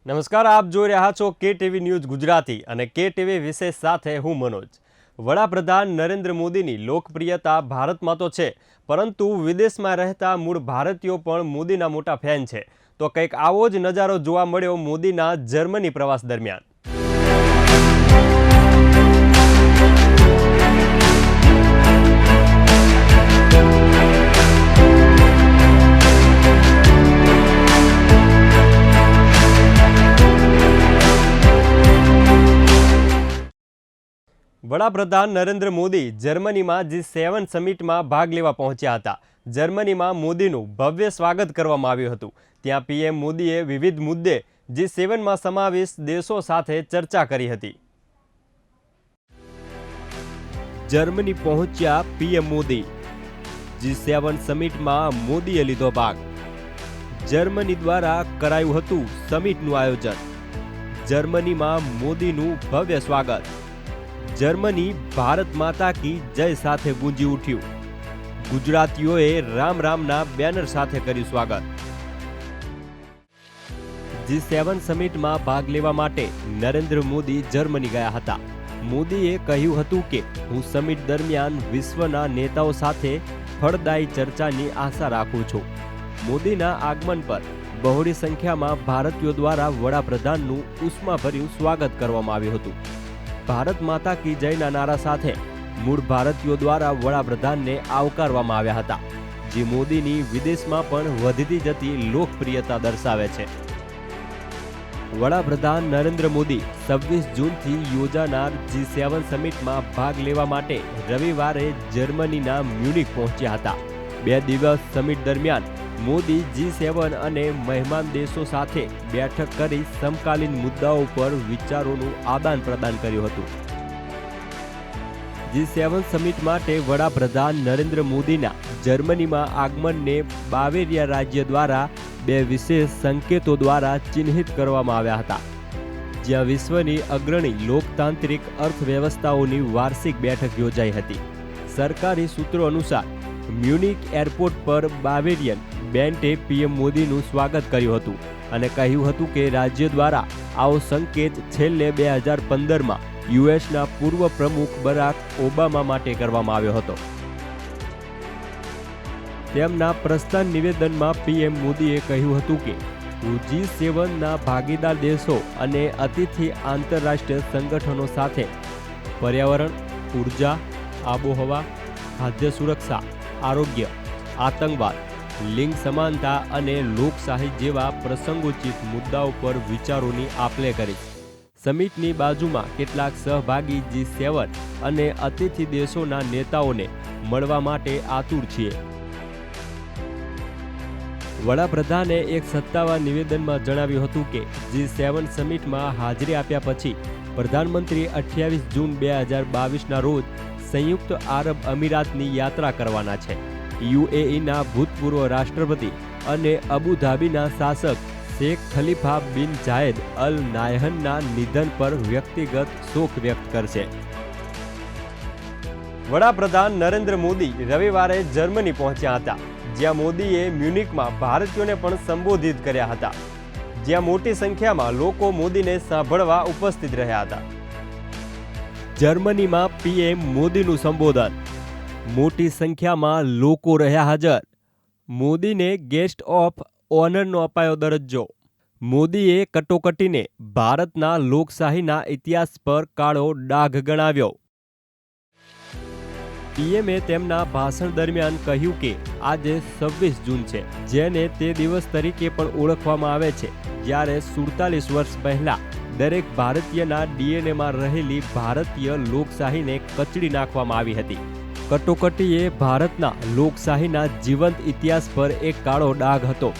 નમસ્કાર, આપ જોઈ રહ્યા છો KTV ન્યૂઝ ગુજરાતી અને KTV વિશેષ સાથે હું મનોજ। વડાપ્રધાન નરેન્દ્ર મોદીની લોકપ્રિયતા ભારતમાં તો છે, પરંતુ વિદેશમાં રહેતા મૂળ ભારતીયો પણ મોદીના મોટા ફેન છે। તો કંઈક આવો જ નજારો જોવા મળ્યો મોદીના જર્મની પ્રવાસ દરમિયાન। વડાપ્રધાન નરેન્દ્ર મોદી જર્મનીમાં G7 સમિટમાં ભાગ લેવા પહોંચ્યા હતા। જર્મનીમાં મોદીનું ભવ્ય સ્વાગત કરવામાં આવ્યું હતું। ત્યાં PM મોદીએ વિવિધ મુદ્દે G7માં સમાવિષ્ટ દેશો સાથે ચર્ચા કરી હતી। જર્મની પહોંચ્યા PM મોદી। G7 સમિટમાં મોદીએ લીધો ભાગ। જર્મની દ્વારા કરાયું હતું સમિટનું આયોજન। જર્મનીમાં મોદીનું ભવ્ય સ્વાગત। જર્મની ભારત માતા કી જય સાથે ગુંજી ઉઠ્યું। ગુજરાતીઓએ રામ રામના બેનર સાથે કર્યું સ્વાગત। G7 સમિટમાં ભાગ લેવા માટે નરેન્દ્ર મોદી જર્મની ગયા હતા। મોદીએ કહ્યું હતું કે હું સમિટ દરમિયાન વિશ્વના નેતાઓ સાથે ફળદાયી ચર્ચાની આશા રાખું છું। મોદીના આગમન પર બહોળી સંખ્યામાં ભારતીયો દ્વારા વડાપ્રધાનનું ઉષ્માભર્યું સ્વાગત કરવામાં આવ્યું હતું। ભારત માતા કી જયના નારા સાથે મૂળ ભારતીયો દ્વારા વડાપ્રધાનને આવકારવામાં આવ્યા હતા, જે મોદીની વિદેશમાં પણ વધતી જતી લોકપ્રિયતા દર્શાવે છે। વડાપ્રધાન નરેન્દ્ર મોદી 26 જૂનથી યોજાનાર G7 સમિટમાં ભાગ લેવા માટે રવિવારે જર્મનીના મ્યુનિક પહોંચ્યા હતા। 2 દિવસ સમિટ દરમિયાન મોદી G7 અને મહેમાન દેશો સાથે બેઠક કરી સમકાલીન મુદ્દાઓ પર વિચારોનું આદાન પ્રદાન કર્યું હતું। G7 સમિટ માટે વડાપ્રધાન નરેન્દ્ર મોદીના જર્મનીમાં આગમનને બાવેરિયા રાજ્ય દ્વારા 2 વિશેષ સંકેતો દ્વારા ચિહ્નિત કરવામાં આવ્યા હતા, જ્યાં વિશ્વની અગ્રણી લોકતાંત્રિક અર્થવ્યવસ્થાઓની વાર્ષિક બેઠક યોજાઈ હતી। સરકારી સૂત્રો અનુસાર મ્યુનિક એરપોર્ટ પર બાવેરિયન બેન્ડે PM મોદીનું સ્વાગત કર્યું હતું અને કહ્યું હતું કે રાજ્ય દ્વારા આવો સંકેત છેલ્લે 2015માં યુએસના પૂર્વ પ્રમુખ બરાક ઓબામા માટે કરવામાં આવ્યો હતો। તેમના પ્રસ્થાન નિવેદનમાં PM મોદીએ કહ્યું હતું કે હું G7ના ભાગીદાર દેશો અને અતિથિ આંતરરાષ્ટ્રીય સંગઠનો સાથે પર્યાવરણ, ઉર્જા, આબોહવા, ખાદ્ય સુરક્ષા, આરોગ્ય, આતંકવાદ, લિંગ સમાનતા અને લોકશાહી જેવા પ્રસંગોચિત મુદ્દાઓ પર વિચારોની આપ-લે કરી। સમિટની બાજુમાં કેટલાક સહભાગી G7 અને અતિથિ દેશોના નેતાઓને મળવા માટે આતુર છીએ। વડાપ્રધાને એક સત્તાવાર નિવેદનમાં જણાવ્યું હતું કે G7 સમિટમાં હાજરી આપ્યા પછી પ્રધાનમંત્રી 28 જૂન 2022ના રોજ સંયુક્ત આરબ અમીરાતની યાત્રા કરવાના છે। UAEના ભૂતપૂર્વ રાષ્ટ્રપતિ અને અબુધાબીના શાસક શેખ ખલીફા બિન જાયદ અલ નાહયાનના નિધન પર વ્યક્તિગત શોક વ્યક્ત કરશે। વડાપ્રધાન નરેન્દ્ર મોદી રવિવારે જર્મની પહોંચ્યા હતા, જ્યાં મોદીએ મ્યુનિકમાં ભારતીયોને પણ સંબોધિત કર્યા હતા, જ્યાં મોટી સંખ્યામાં લોકો મોદીને સાંભળવા ઉપસ્થિત રહ્યા હતા। જર્મનીમાં PM મોદીનું સંબોધન। મોટી સંખ્યામાં લોકો રહ્યા હાજર। મોદીને ગેસ્ટ ઓફ ઓનરનો અપાયો દરજ્જો। મોદીએ કટોકટીને ભારતના લોકશાહીના ઇતિહાસ પર કાળો ડાઘ ગણાવ્યો। PMએ તેમના ભાષણ દરમિયાન કહ્યું કે આજે 26 જૂન છે, જેને તે દિવસ તરીકે પણ ઓળખવામાં આવે છે જ્યારે 47 વર્ષ પહેલા દરેક ભારતીયના DNAમાં રહેલી ભારતીય લોકશાહીને કચડી નાખવામાં આવી હતી। કટોકટીએ ભારતના લોકશાહીના જીવંત ઇતિહાસ પર એક કાળો ડાઘ હતો।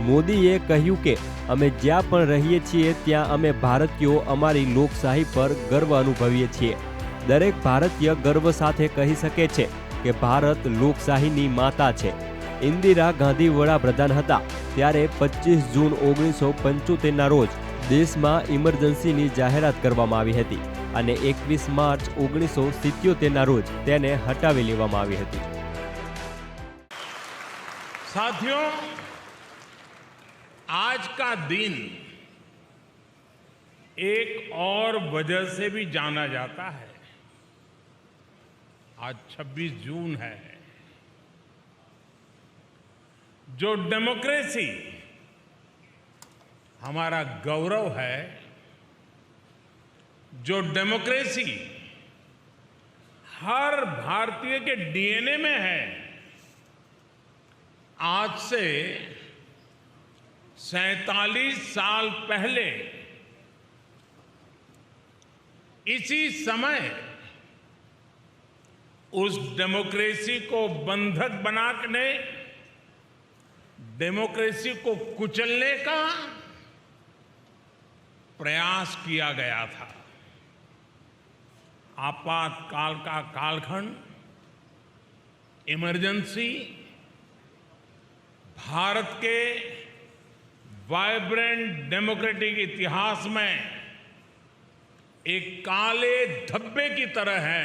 મોદીએ કહ્યું કે અમે જ્યાં પણ રહીએ છીએ ત્યાં અમે ભારતીયો અમારી લોકશાહી પર ગર્વ અનુભવીએ છીએ। દરેક ભારતીય ગર્વ સાથે કહી શકે છે કે ભારત લોકશાહીની માતા છે। ઇન્દિરા ગાંધી વડાપ્રધાન હતા ત્યારે 25 જૂન 1975ના રોજ દેશમાં ઇમરજન્સીની જાહેરાત કરવામાં આવી હતી અને 21 માર્ચ 1977ના રોજ તેને હટાવી લેવામાં આવી હતી। साथियों, आज का दिन एक और वजह से भी जाना जाता है। आज 26 जून है। जो डेमोक्रेसी हमारा गौरव है, जो डेमोक्रेसी हर भारतीय के डीएनए में है, आज से 47 साल पहले इसी समय उस डेमोक्रेसी को बंधक बनाने, डेमोक्रेसी को कुचलने का प्रयास किया गया था। आपातकाल का कालखंड, इमरजेंसी, भारत के वाइब्रेंट डेमोक्रेटिक इतिहास में एक काले धब्बे की तरह है।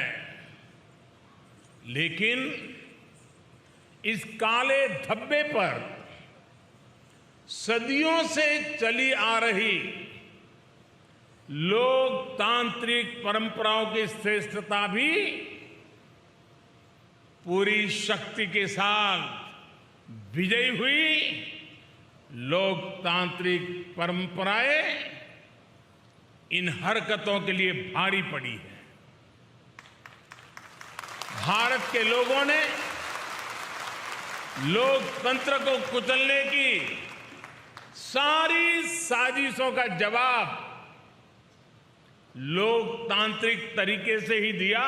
लेकिन इस काले धब्बे पर सदियों से चली आ रही लोकतांत्रिक परंपराओं की श्रेष्ठता भी पूरी शक्ति के साथ विजयी हुई। लोकतांत्रिक परंपराएं इन हरकतों के लिए भारी पड़ी है। भारत के लोगों ने लोकतंत्र को कुचलने की सारी साजिशों का जवाब लोकतांत्रिक तरीके से ही दिया।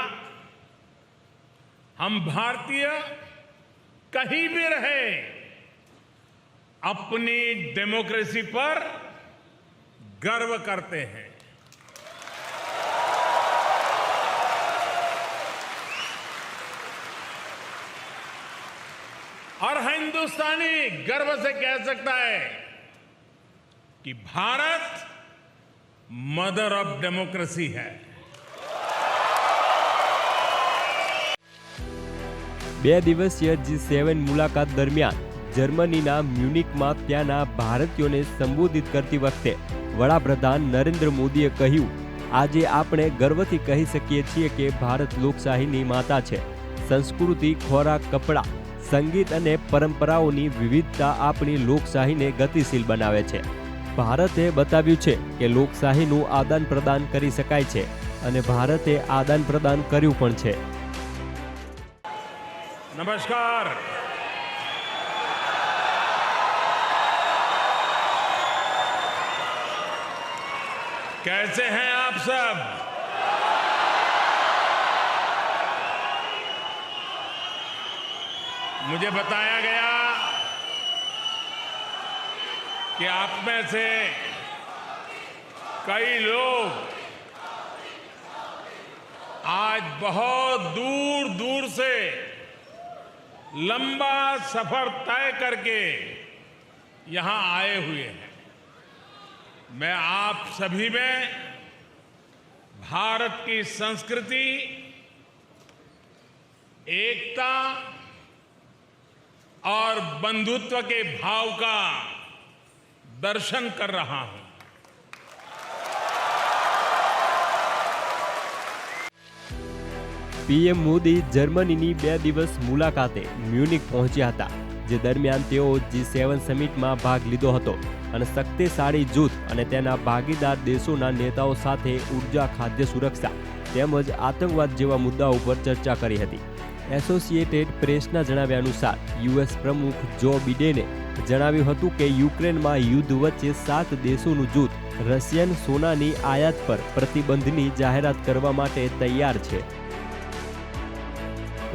हम भारतीय कहीं भी रहे, अपनी डेमोक्रेसी पर गर्व करते हैं। और हिंदुस्तानी गर्व से कह सकता है कि भारत मदर ऑफ डेमोक्रेसी है। 2 દિવસીય G7 મુલાકાત દરમિયાન જર્મનીના મ્યુનિકમાં ત્યાંના ભારતીયોને સંબોધિત કરતી વખતે વડાપ્રધાન નરેન્દ્ર મોદીએ કહ્યું, આજે આપણે ગર્વથી કહી શકીએ છીએ કે ભારત લોકશાહીની માતા છે। સંસ્કૃતિ, ખોરાક, કપડાં, સંગીત અને પરંપરાઓની વિવિધતા આપણી લોકશાહીને ગતિશીલ બનાવે છે। ભારતે બતાવ્યું છે કે લોકશાહીનું આદાન પ્રદાન કરી શકાય છે અને ભારતે આદાન પ્રદાન કર્યું પણ છે। नमस्कार। कैसे हैं आप सब? मुझे बताया गया कि आप में से कई लोग आज बहुत दूर दूर से लंबा सफर तय करके यहां आए हुए हैं। मैं आप सभी में भारत की संस्कृति, एकता और बंधुत्व के भाव का दर्शन कर रहा हूं। પીએમ મોદી જર્મનીની 2 દિવસ મુલાકાતે મ્યુનિક પહોંચ્યા હતા, જે દરમિયાન તેઓ G7 સમિટમાં ભાગ લીધો હતો અને શક્તિશાળી જૂથ અને તેના ભાગીદાર દેશોના નેતાઓ સાથે ઉર્જા, ખાદ્ય સુરક્ષા તેમજ આતંકવાદ જેવા મુદ્દાઓ પર ચર્ચા કરી હતી। એસોસિએટેડ પ્રેસના જણાવ્યા અનુસાર યુએસ પ્રમુખ જો બિડેને જણાવ્યું હતું કે યુક્રેનમાં યુદ્ધ વચ્ચે 7 દેશોનું જૂથ રશિયન સોનાની આયાત પર પ્રતિબંધની જાહેરાત કરવા માટે તૈયાર છે।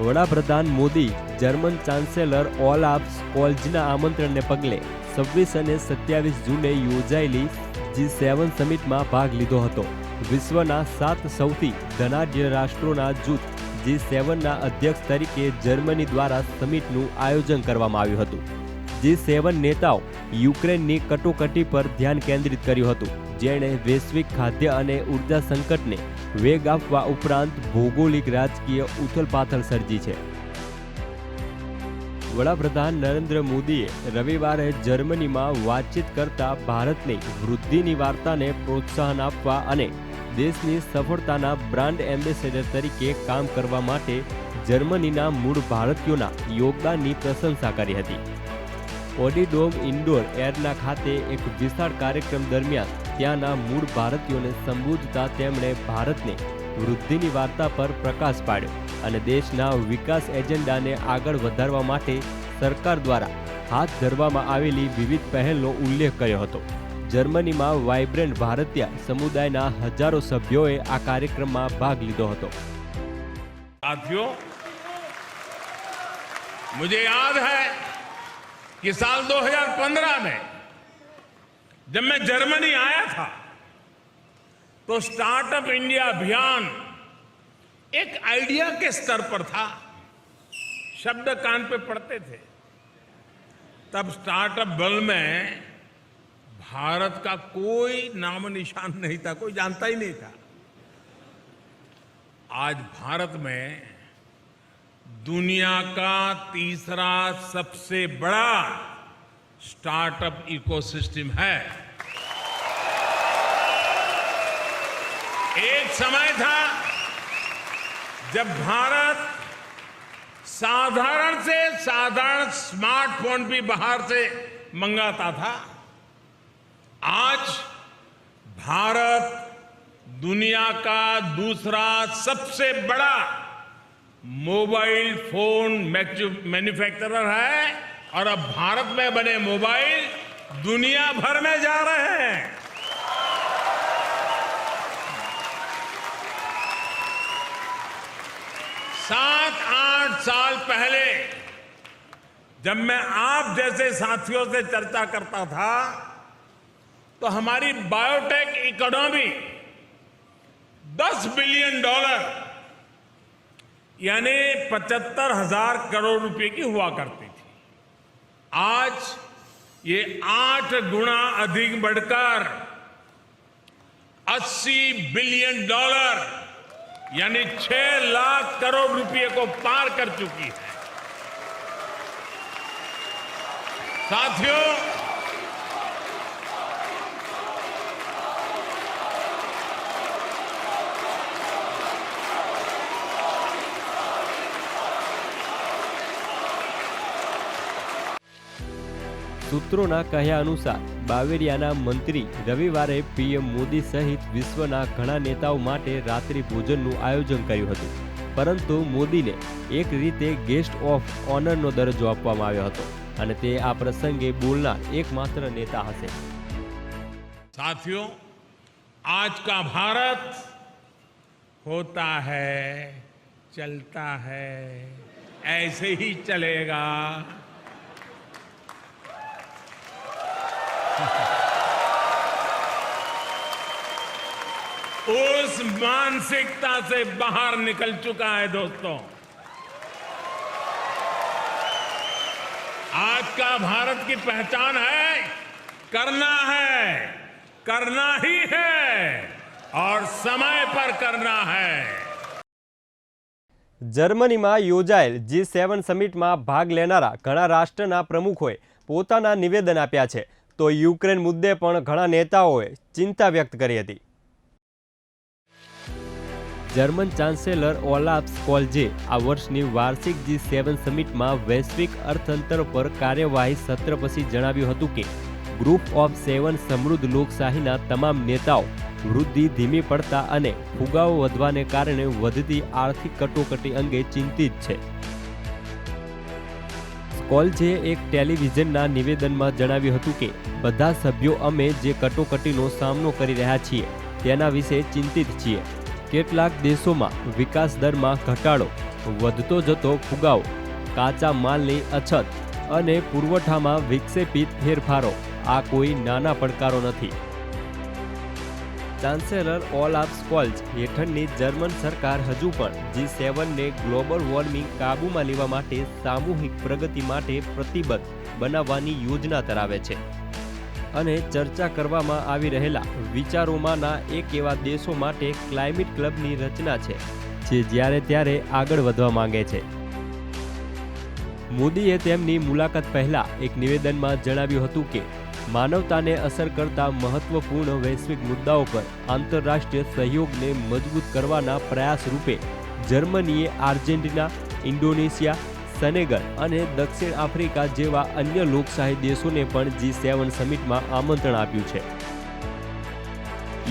વડાપ્રધાન મોદી જર્મન ચાન્સેલર ઓલાફ સ્કોલ્ઝના આમંત્રણને પગલે 26 અને 27 જૂને યોજાયેલી G7 સમિટમાં ભાગ લીધો હતો। વિશ્વના 7 સૌથી ધનાઢ્ય રાષ્ટ્રોના જૂથ G7ના અધ્યક્ષ તરીકે જર્મની દ્વારા સમિટનું આયોજન કરવામાં આવ્યું હતું। G7 નેતાઓ યુક્રેનની કટોકટી પર ધ્યાન કેન્દ્રિત કર્યું હતું, જેણે વૈશ્વિક ખાદ્ય અને ઉર્જા સંકટને વેગ આપવા ઉપરાંત ભૌગોલિક રાજકીય ઉથલપાથલ સર્જી છે। વડાપ્રધાન નરેન્દ્ર મોદીએ રવિવારે જર્મનીમાં વાતચીત કરતા ભારતની વૃદ્ધિની વાર્તાને પ્રોત્સાહન આપવા અને દેશની સફળતાના બ્રાન્ડ એમ્બેસેડર તરીકે કામ કરવા માટે જર્મનીના મૂળ ભારતીયોના યોગદાનની પ્રશંસા કરી હતી. ઓડીડોમ ઇન્ડોર એરના ખાતે એક વિશાળ કાર્યક્રમ દરમિયાન ત્યાંના મૂળ ભારતીયોને સંબોધતા તેમણે ભારતને વૃદ્ધિની વાર્તા પર પ્રકાશ પાડ્યો અને દેશના વિકાસ એજન્ડાને આગળ વધારવા માટે સરકાર દ્વારા હાથ ધરવામાં આવેલી વિવિધ પહેલનો ઉલ્લેખ કર્યો હતો. જર્મનીમાં વાઇબ્રન્ટ ભારતીય સમુદાયના હજારો સભ્યોએ આ કાર્યક્રમમાં ભાગ લીધો હતો. साथियों, मुझे याद है कि साल 2015 में जब मैं जर्मनी आया था तो स्टार्टअप इंडिया अभियान एक आइडिया के स्तर पर था. शब्द कान पे पड़ते थे. तब स्टार्टअप वर्ल्ड में भारत का कोई नाम निशान नहीं था, कोई जानता ही नहीं था. आज भारत में दुनिया का तीसरा सबसे बड़ा स्टार्टअप इकोसिस्टम है. एक समय था जब भारत साधारण से साधारण स्मार्टफोन भी बाहर से मंगाता था. आज भारत दुनिया का दूसरा सबसे बड़ा मोबाइल फोन मैन्युफैक्चरर है और अब भारत में बने मोबाइल दुनिया भर में जा रहे हैं. सात आठ साल पहले जब मैं आप जैसे साथियों से चर्चा करता था तो हमारी बायोटेक इकोनॉमी $10 बिलियन यानी 75,000 करोड़ रुपए की हुआ करती थी. आज ये 8 गुना अधिक बढ़कर $80 बिलियन यानी 6 लाख करोड़ रुपए को पार कर चुकी है. साथियों, સૂત્રોના કહ્યા અનુસાર બાવેરિયાના મંત્રી રવિવારે પીએમ મોદી સહિત વિશ્વના ઘણા નેતાઓ માટે રાત્રિ ભોજનનું આયોજન કર્યું હતું, પરંતુ મોદીને એક રીતે ગેસ્ટ ઓફ ઓનરનો દરજ્જો આપવામાં આવ્યો હતો અને તે આ પ્રસંગે બોલનાર એકમાત્ર નેતા હશે. साथियों, आज का भारत होता है, चलता है, ऐसे ही चलेगा. उस मानसिकता से बाहर निकल चुका है दोस्तों. आज का भारत की पहचान है करना ही है और समय पर करना है. જર્મનીમાં યોજાયેલ G7 સમિટમાં ભાગ લેનારા ઘણા રાષ્ટ્રના પ્રમુખોએ પોતાના નિવેદન આપ્યા છે, તો યુક્રેન મુદ્દે પણ ઘણા નેતાઓએ ચિંતા વ્યક્ત કરી હતી. જર્મન ચાન્સેલર ઓલાફ સ્કોલ્જે આ વર્ષની વાર્ષિક G7 સમિટમાં વૈશ્વિક અર્થતંત્ર પર કાર્યવાહી સત્ર પછી જણાવ્યું હતું કે ગ્રુપ ઓફ 7 સમૃદ્ધ લોકશાહીના તમામ નેતાઓ વૃદ્ધિ ધીમી પડતા અને ફુગાવો વધવાને કારણે વધતી આર્થિક કટોકટી અંગે ચિંતિત છે. સ્કોલ્જે એક ટેલિવિઝનના નિવેદનમાં જણાવ્યું હતું કે બધા સભ્યો અમે જે કટોકટીનો સામનો કરી રહ્યા છીએ તેના વિશે ચિંતિત છીએ. કેટલાક દેશોમાં વિકાસ દરમાં ઘટાડો, વધતો જતો ફુગાવો, કાચા માલની અછત અને પુરવઠામાં વિક્ષેપિત ફેરફારો આ કોઈ નાના પડકારો નથી. ચાન્સેલર ઓલાફ સ્કોલ્જ હેઠળની જર્મન સરકાર હજુ પણ G7 ને ગ્લોબલ વોર્મિંગ કાબૂમાં લેવા માટે સામૂહિક પ્રગતિ માટે પ્રતિબદ્ધ બનાવવાની યોજના ધરાવે છે અને ચર્ચા કરવામાં આવી રહેલા વિચારોમાંના એક એવા દેશો માટે ક્લાઇમેટ ક્લબની રચના છે જે જ્યારે ત્યારે આગળ વધવા માંગે છે. મોદીએ તેમની મુલાકાત પહેલા એક નિવેદનમાં જણાવ્યું હતું કે માનવતાને અસર કરતા મહત્વપૂર્ણ વૈશ્વિક મુદ્દાઓ પર આંતરરાષ્ટ્રીય સહયોગને મજબૂત કરવાના પ્રયાસ રૂપે જર્મનીએ આર્જેન્ટિના, ઇન્ડોનેશિયા, સેનેગલ અને દક્ષિણ આફ્રિકા જેવા અન્ય લોકશાહી દેશોને પણ G7 સમિટમાં આમંત્રણ આપ્યું છે.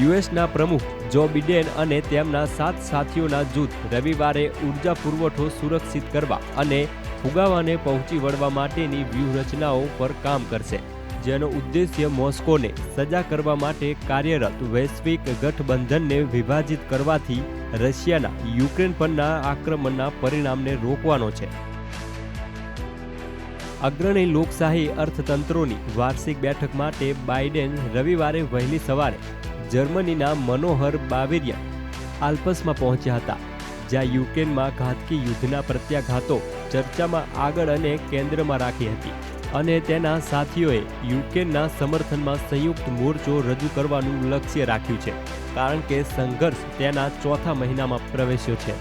યુએસના પ્રમુખ જો બિડેન અને તેમના 7 સાથીઓના જૂથ રવિવારે ઉર્જા પુરવઠો સુરક્ષિત કરવા અને ફુગાવાને પહોંચી વળવા માટેની વ્યૂહરચનાઓ પર કામ કરશે, જેનો ઉદ્દેશ્ય મોસ્કોને સજા કરવા માટે કાર્યરત વૈશ્વિક ગઠબંધનને વિભાજિત કરવાથી રશિયાના યુક્રેન પરના આક્રમણના પરિણામને રોકવાનો છે. અગ્રણી લોકશાહી અર્થતંત્રોની વાર્ષિક બેઠક માટે બાઇડેન રવિવારે વહેલી સવારે જર્મનીના મનોહર બાવેરિયન આલ્પ્સમાં પહોંચ્યા હતા, જ્યાં યુક્રેનમાં ઘાતકી યુદ્ધના પ્રત્યાઘાતો ચર્ચામાં આગળ અને કેન્દ્રમાં રાખી હતી અને તેના સાથીઓએ યુક્રેનના સમર્થનમાં સંયુક્ત મોરચો રજૂ કરવાનું લક્ષ્ય રાખ્યું છે, કારણ કે સંઘર્ષ તેના 4થા મહિનામાં પ્રવેશ્યો છે.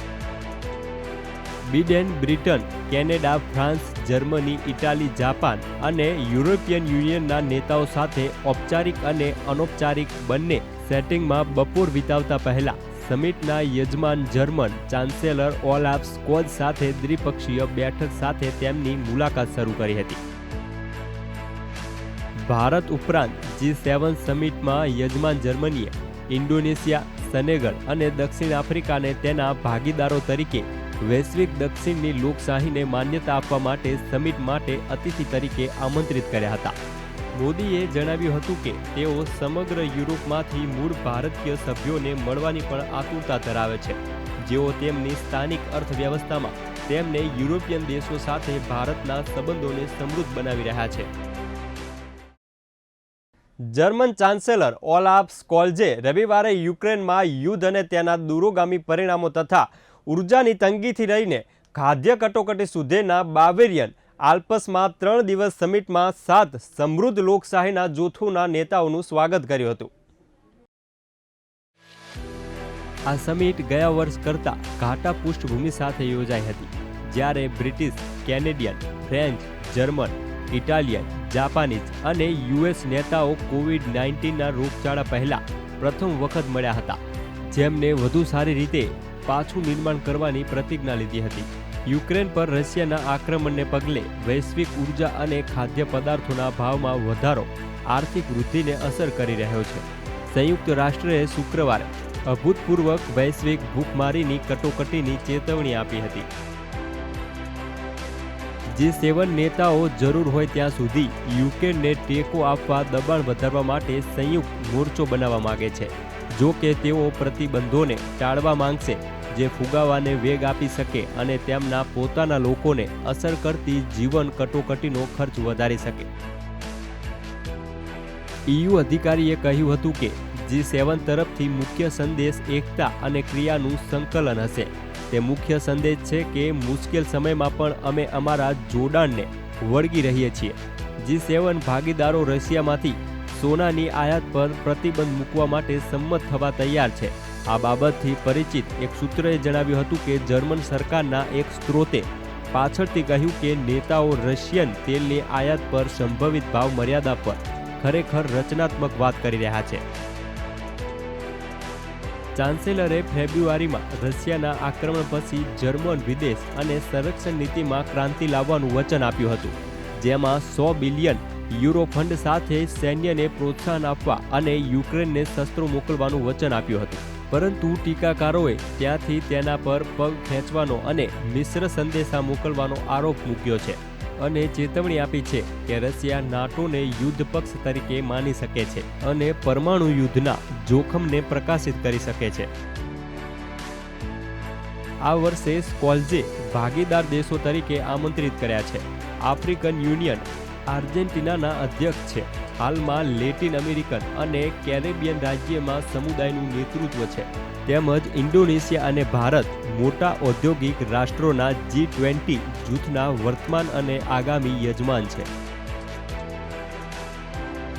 Biden Britain, Canada, France, Germany, Italy, Japan અને યુરોપિયન યુનિયનના નેતાઓ સાથે ઔપચારિક અને અનૌપચારિક બંને સેટિંગમાં બપોર વિતાવતા પહેલા સમિટના યજમાન જર્મન ચાન્સેલર ઓલાફ સ્કોલ્ઝ સાથે દ્વિપક્ષીય બેઠક સાથે તેમની મુલાકાત શરૂ કરી હતી. ભારત ઉપરાંત G7 સમિટમાં યજમાન જર્મનીએ ઇન્ડોનેશિયા, સેનેગલ અને દક્ષિણ આફ્રિકાને તેના ભાગીદારો તરીકે વૈશ્વિક દક્ષિણની લોકશાહીને માન્યતા આપવા માટે સમિટ માટે અતિથિ તરીકે આમંત્રિત કર્યા હતા. મોદીએ જણાવ્યું હતું કે તેઓ સમગ્ર યુરોપમાંથી મૂળ ભારતીય સભ્યોને મળવાની પણ આતુરતા ધરાવે છે, જેઓ તેમની સ્થાનિક અર્થવ્યવસ્થામાં તેમને યુરોપિયન દેશો સાથે ભારતના સંબંધોને સમૃદ્ધ બનાવી રહ્યા છે. જર્મન ચાન્સેલર ઓલાફ સ્કોલ્ઝે રવિવારે યુક્રેનમાં યુદ્ધ અને તેના દૂરોગામી પરિણામો તથા ઉર્જાની તંગીથી લઈને ખાદ્ય કટોકટી સુધીના બાવેરિયન આલ્પ્સમાં 3 દિવસ સમિટમાં 7 સમૃદ્ધ લોકશાહીના જૂથોના નેતાઓનું સ્વાગત કર્યું હતું. આ સમિટ ગયા વર્ષ કરતાં ઘાટા પૃષ્ઠભૂમિ સાથે યોજાઈ હતી, જ્યારે British, Canadian, French, German, Italian, Japanese અને યુએસ નેતાઓ કોવિડ-19ના રોગચાળા પહેલા પ્રથમ વખત મળ્યા હતા, જેમને વધુ સારી રીતે પાછું નિર્માણ કરવાની પ્રતિજ્ઞા લીધી હતી. યુક્રેન પર રશિયાના આક્રમણને પગલે વૈશ્વિક ઉર્જા અને ખાદ્ય પદાર્થોના ભાવમાં વધારો આર્થિક વૃદ્ધિને અસર કરી રહ્યો છે. સંયુક્ત રાષ્ટ્રએ શુક્રવારે અભૂતપૂર્વ વૈશ્વિક ભૂખમારીની કટોકટીની ચેતવણી આપી હતી. G7 નેતાઓ જરૂર હોય ત્યાં સુધી યુક્રેનને ટેકો આપવા દબાણ વધારવા માટે સંયુક્ત મોરચો બનાવવા માંગે છે. જો કે તેઓ પ્રતિબંધોને ટાળવા માંગશે, જે ફુગાવાને વેગ આપી શકે અને તેમના પોતાના લોકોને અસર કરતી જીવન કટોકટીનો ખર્ચ વધારી શકે. EU અધિકારીએ કહ્યું હતું કે G7 તરફથી મુખ્ય સંદેશ એકતા અને ક્રિયાનું સંકલન હશે. તે મુખ્ય સંદેશ છે કે મુશ્કેલ સમયમાં પણ અમે અમારા જોડાણને વળગી રહીએ છીએ. G7 ભાગીદારો રશિયામાંથી સોનાની આયાત પર પ્રતિબંધ મૂકવા માટે સંમત થવા તૈયાર છે. આ બાબતથી પરિચિત એક સૂત્રએ જણાવ્યું હતું કે જર્મન સરકારના એક સ્ત્રોતે પાછળથી કહ્યું કે નેતાઓ રશિયન તેલની આયાત પર સંભવિત ભાવ મર્યાદા પર ખરેખર રચનાત્મક વાત કરી રહ્યા છે. ચાન્સેલરે ફેબ્રુઆરીમાં રશિયાના આક્રમણ પછી જર્મન વિદેશ અને સંરક્ષણ નીતિમાં ક્રાંતિ લાવવાનું વચન આપ્યું હતું, જેમાં €100 બિલિયન ફંડ સાથે સૈન્યને પ્રોત્સાહન આપવા અને યુક્રેનને શસ્ત્રો મોકલવાનું વચન આપ્યું હતું. પરંતુ ટીકાકારોએ ત્યાંથી તેના પર પગ ખેંચવાનો અને મિશ્ર સંદેશા મોકલવાનો આરોપ મૂક્યો છે અને ચેતવણી આપી છે કે રશિયા નાટોને યુદ્ધ પક્ષ તરીકે માની શકે છે અને પરમાણુ યુદ્ધના જોખમને પ્રકાશિત કરી શકે છે. આ વર્ષે સ્કોલ્ઝે ભાગીદાર દેશો તરીકે આમંત્રિત કર્યા છે. આફ્રિકન યુનિયન આર્જેન્ટિનાના અધ્યક્ષ છે. હાલમાં લેટિન અમેરિકન અને કેરેબિયન રાજ્યમાં સમુદાયનું નેતૃત્વ છે. તેમજ ઇન્ડોનેશિયા અને ભારત મોટા ઔદ્યોગિક રાષ્ટ્રોના G20 જૂથના વર્તમાન અને આગામી યજમાન છે.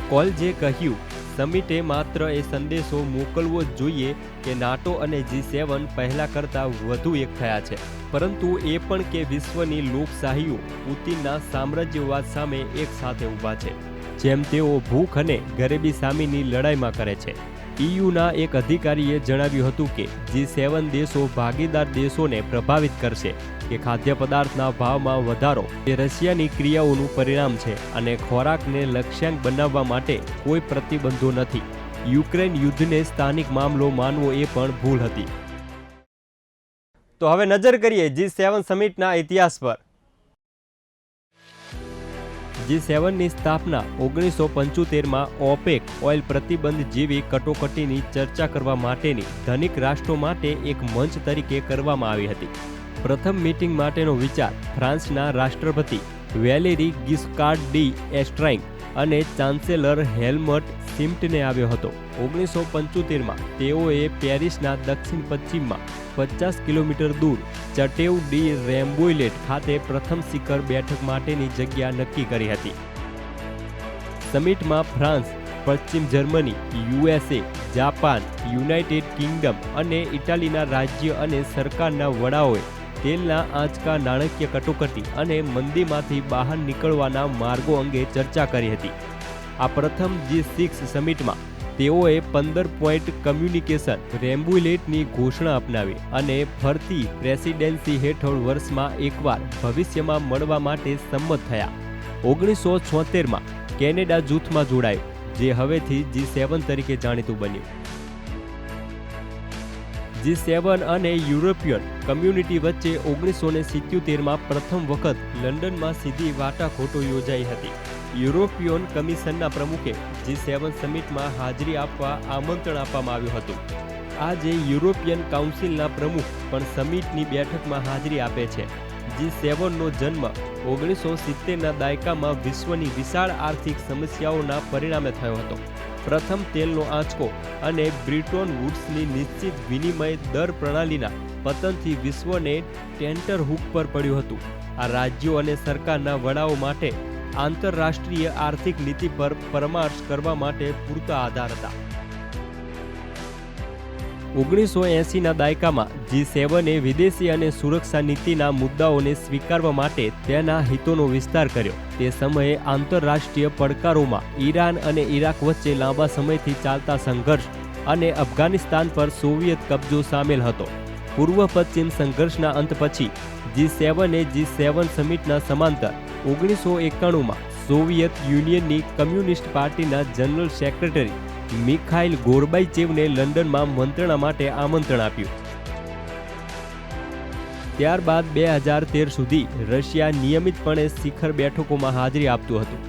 કોલ્ઝે કહ્યું, સમિટે માત્ર એ સંદેશો મોકલવો જ જોઈએ કે નાટો અને G7 પહેલા કરતાં વધુ એક થયા છે, પરંતુ એ પણ કે વિશ્વની લોકશાહીઓ પુતિનના સામ્રાજ્યવાદ સામે એક સાથે ઊભા છે, જેમ તેઓ ભૂખ અને ગરીબી સામેની લડાઈમાં કરે છે। EUના એક અધિકારીએ જણાવ્યું હતું કે G7 દેશો ભાગીદાર દેશોને પ્રભાવિત કરશે કે ખાદ્ય પદાર્થના ભાવમાં વધારો એ રશિયાની ક્રિયાઓનું પરિણામ છે અને ખોરાકને લક્ષ્યાંક બનાવવા માટે કોઈ પ્રતિબંધો નથી। યુક્રેન યુદ્ધને સ્થાનિક મામલો માનવો એ પણ ભૂલ હતી। તો હવે નજર કરીએ G7 સમિટના ઇતિહાસ પર। G7ની સ્થાપના 1975માં ઓપેક ઓઇલ પ્રતિબંધ જેવી કટોકટીની ચર્ચા કરવા માટેની ધનિક રાષ્ટ્રો માટે એક મંચ તરીકે કરવામાં આવી હતી। પ્રથમ મીટિંગ માટેનો વિચાર ફ્રાન્સના રાષ્ટ્રપતિ વેલેરી ગિસ્કાર્ડ ડી એસ્ટ્રાઇન અને ચાન્સેલર હેલ્મટ શિમ્ટને આવ્યો હતો। 1975માં તેઓએ પેરિસના દક્ષિણ પશ્ચિમમાં 50 કિલોમીટર દૂર ચટેવ ડી રેમ્બોઇલેટ ખાતે પ્રથમ શિખર બેઠક માટેની જગ્યા નક્કી કરી હતી। સમિટમાં ફ્રાન્સ, પશ્ચિમ Germany, USA, Japan, United Kingdom અને ઇટાલીના રાજ્ય અને સરકારના વડાઓએ તેલના આંચકા, નાણાકીય કટોકટી અને મંદીમાંથી બહાર નીકળવાના માર્ગો અંગે ચર્ચા કરી હતી। આ પ્રથમ G6 સમિટમાં તેઓએ 15 પોઈન્ટ કમ્યુનિકેશન રેમ્બુલેટની ઘોષણા અપનાવી અને ફરતી પ્રેસિડેન્સી હેઠળ વર્ષમાં એકવાર ભવિષ્યમાં મળવા માટે સંમત થયા। 1976માં કેનેડા જૂથમાં જોડાયું, જે હવેથી G7 તરીકે જાણીતું બન્યું। G7 અને યુરોપિયન કમ્યુનિટી વચ્ચે 1977માં પ્રથમ વખત લંડનમાં સીધી વાટાઘાટો યોજાઈ હતી। યુરોપિયન કમિશનના પ્રમુખે G7 સમિટમાં હાજરી આપવા આમંત્રણ આપવામાં આવ્યું હતું। આજે યુરોપિયન કાઉન્સિલના પ્રમુખ પણ સમિટની બેઠકમાં હાજરી આપે છે। G7નો જન્મ 1970ના દાયકામાં વિશ્વની વિશાળ આર્થિક સમસ્યાઓના પરિણામે થયો હતો। પ્રથમ તેલનો આંચકો અને બ્રિટન વુડ્સની નિશ્ચિત વિનિમય દર પ્રણાલીના પતનથી વિશ્વને ટેન્ટરહૂક પર પડ્યું હતું। આ રાજ્યો અને સરકારના વડાઓ માટે આંતરરાષ્ટ્રીય આર્થિક નીતિ પર પરામર્શ કરવા માટે પૂરતા આધાર હતા। 1980ના દાયકામાં G7એ વિદેશી અને સુરક્ષા નીતિના મુદ્દાઓને સ્વીકારવા માટે તેના હિતોનો વિસ્તાર કર્યો। તે સમયે આંતરરાષ્ટ્રીય પડકારોમાં ઈરાન અને ઇરાક વચ્ચે લાંબા સમયથી ચાલતા સંઘર્ષ અને અફઘાનિસ્તાન પર સોવિયત કબજો સામેલ હતો। પૂર્વ પશ્ચિમ સંઘર્ષના અંત પછી G7એ G7 સમિટના સમાંતર 1991માં સોવિયત યુનિયનની કમ્યુનિસ્ટ પાર્ટીના જનરલ સેક્રેટરી મિખાઇલ ગોર્બાચેવને લંડનમાં મંત્રણા માટે આમંત્રણ આપ્યું। ત્યારબાદ 2013 સુધી રશિયા નિયમિતપણે શિખર બેઠકોમાં હાજરી આપતું હતું।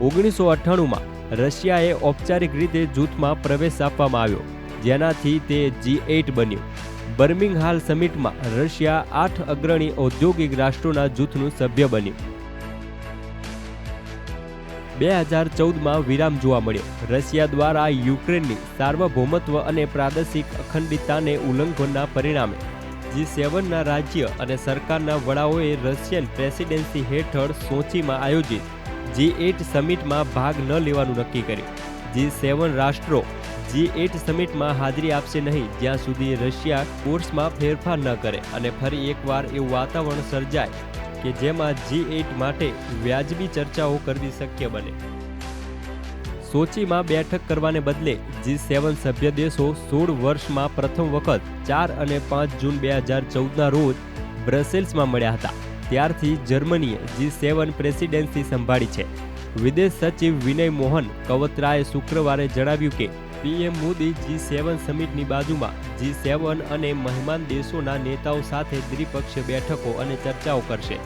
1998માં રશિયાએ ઔપચારિક રીતે જૂથમાં પ્રવેશ આપવામાં આવ્યો, જેનાથી તે G8 બન્યું। બર્મિંગહામ સમિટમાં રશિયા 8 અગ્રણી ઔદ્યોગિક રાષ્ટ્રોના જૂથનું સભ્ય બન્યું। 2014માં વિરામ જોવા મળ્યો। રશિયા દ્વારા યુક્રેનની સાર્વભૌમત્વ અને પ્રાદેશિક અખંડિતતાને ઉલ્લંઘનના પરિણામે G7ના રાજ્ય અને સરકારના વડાઓએ રશિયન પ્રેસિડેન્સી હેઠળ સોચીમાં આયોજિત G8 સમિટમાં ભાગ ન લેવાનું નક્કી કર્યું। G7 રાષ્ટ્રો G8 સમિટમાં હાજરી આપશે નહીં જ્યાં સુધી રશિયા કોર્સમાં ફેરફાર ન કરે અને ફરી એકવાર એવું વાતાવરણ સર્જાય કે જેમાં G8 માટે વ્યાજબી ચર્ચાઓ કરવી શક્ય બને। સોચીમાં બેઠક કરવાને બદલે G7 સભ્ય દેશો 16 વર્ષમાં પ્રથમ વખત 4 અને 5 જૂન 2014ના રોજ બ્રસેલ્સમાં મળ્યા હતા। ત્યારથી જર્મનીએ G7 પ્રેસિડેન્સી સંભાળી છે। વિદેશ સચિવ વિનય મોહન કવત્રાએ શુક્રવારે જણાવ્યું કે PM મોદી G7 સમિટની બાજુમાં G7 અને મહેમાન દેશોના નેતાઓ સાથે દ્વિપક્ષીય બેઠકો અને ચર્ચાઓ કરશે।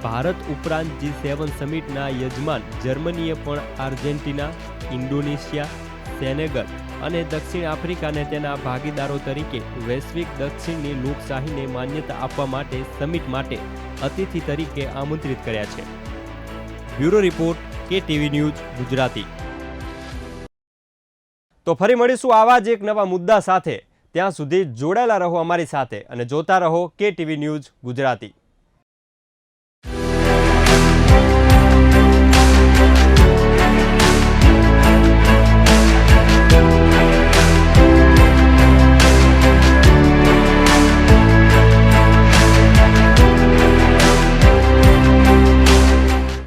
ભારત ઉપરાંત G7 સમિટના યજમાન જર્મનીએ પણ આર્જેન્ટિના, ઇન્ડોનેશિયા, સેનેગલ અને દક્ષિણ આફ્રિકાને તેના ભાગીદારો તરીકે વૈશ્વિક દક્ષિણની લોકશાહીને માન્યતા આપવા માટે સમિટ માટે અતિથિ તરીકે આમંત્રિત કર્યા છે। Bureau report, KTV news Gujarati. તો ફરી મળીશું આવા જ એક નવા મુદ્દા સાથે। ત્યાં સુધી જોડાયેલા રહો અમારી સાથે અને જોતા રહો KTV ન્યૂઝ ગુજરાતી।